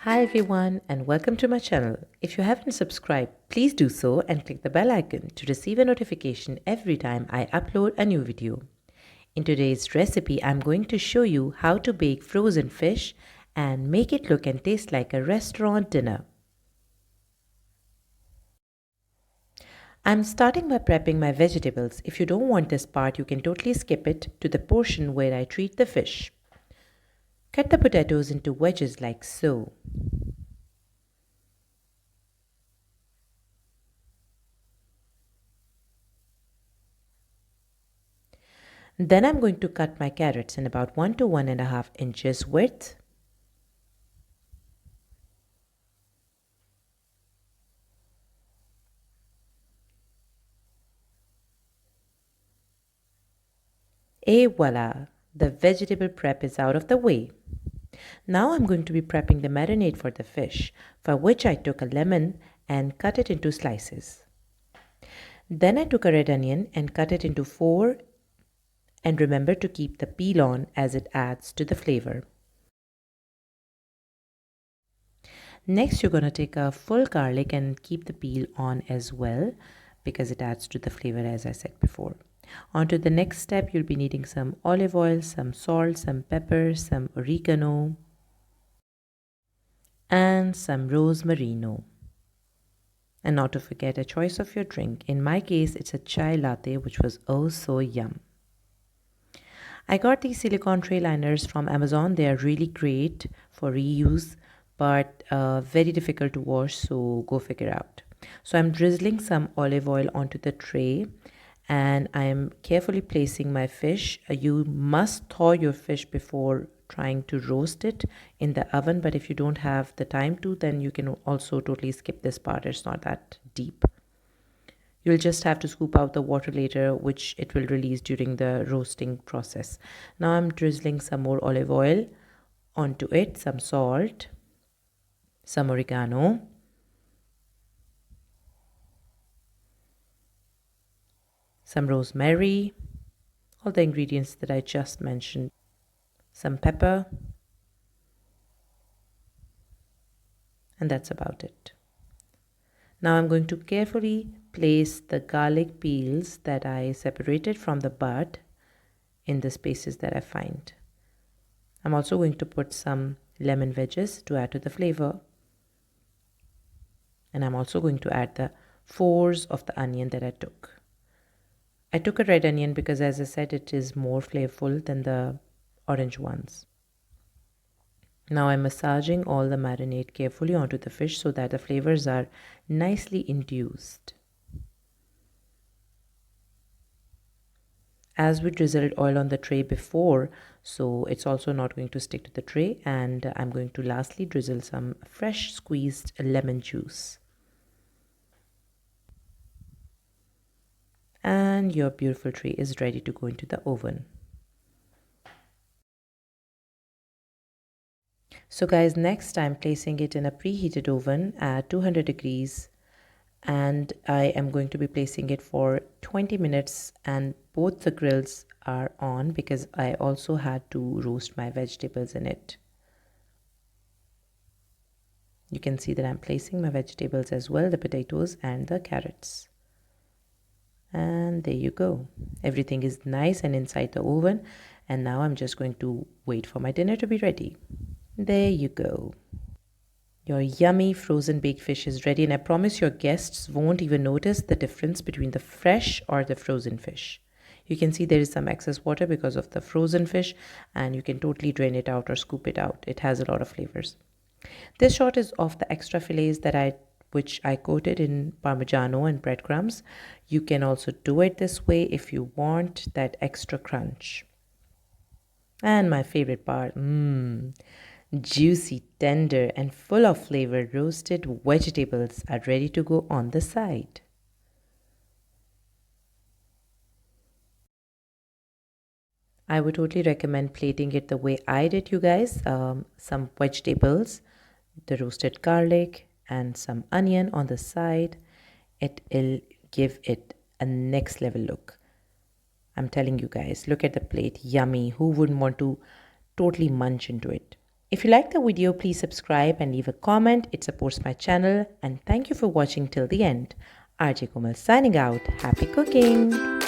Hi everyone and welcome to my channel. If you haven't subscribed, please do so and click the bell icon to receive a notification every time I upload a new video. In today's recipe, I'm going to show you how to bake frozen fish and make it look and taste like a restaurant dinner. I'm starting by prepping my vegetables. If you don't want this part, you can totally skip it to the portion where I treat the fish. Cut the potatoes into wedges like so. Then I'm going to cut my carrots in about 1 to 1.5 inches width. Et voila! The vegetable prep is out of the way. Now I'm going to be prepping the marinade for the fish, for which I took a lemon and cut it into slices. Then I took a red onion and cut it into 4, and remember to keep the peel on as it adds to the flavor. Next, you're going to take a full garlic and keep the peel on as well because it adds to the flavor, as I said before. On to the next step, you'll be needing some olive oil, some salt, some pepper, some oregano, and some rosmarino. And not to forget a choice of your drink. In my case, it's a chai latte, which was oh so yum. I got these silicone tray liners from Amazon. They are really great for reuse, but very difficult to wash, so go figure out. So I'm drizzling some olive oil onto the tray and I am carefully placing my fish. You must thaw your fish before trying to roast it in the oven, but if you don't have the time to, then you can also totally skip this part. It's not that deep. You'll just have to scoop out the water later, which it will release during the roasting process. Now I'm drizzling some more olive oil onto it, some salt, some oregano, some rosemary, all the ingredients that I just mentioned, some pepper, and that's about it. Now I'm going to carefully place the garlic peels that I separated from the bud in the spaces that I find. I'm also going to put some lemon wedges to add to the flavor. And I'm also going to add the 4s of the onion that I took. I took a red onion because, as I said, it is more flavorful than the orange ones. Now I'm massaging all the marinade carefully onto the fish so that the flavors are nicely infused. As we drizzled oil on the tray before, so it's also not going to stick to the tray, and I'm going to lastly drizzle some fresh squeezed lemon juice. And your beautiful tray is ready to go into the oven. So guys, next I'm placing it in a preheated oven at 200 degrees, and I am going to be placing it for 20 minutes, and both the grills are on because I also had to roast my vegetables in it. You can see that I'm placing my vegetables as well, the potatoes and the carrots. And there you go. Everything is nice and inside the oven, and now I'm just going to wait for my dinner to be ready. There you go. Your yummy frozen baked fish is ready, and I promise your guests won't even notice the difference between the fresh or the frozen fish. You can see there is some excess water because of the frozen fish, and you can totally drain it out or scoop it out. It has a lot of flavors. This shot is of the extra fillets which I coated in Parmigiano and breadcrumbs. You can also do it this way if you want that extra crunch. And my favorite part, juicy, tender, and full of flavor roasted vegetables are ready to go on the side. I would totally recommend plating it the way I did, you guys. Some vegetables, the roasted garlic, and some onion on the side. It'll give it a next level look. I'm telling you guys, look at the plate, yummy. Who wouldn't want to totally munch into it? If you like the video, please subscribe and leave a comment. It supports my channel. And thank you for watching till the end. RJ Komal signing out. Happy cooking!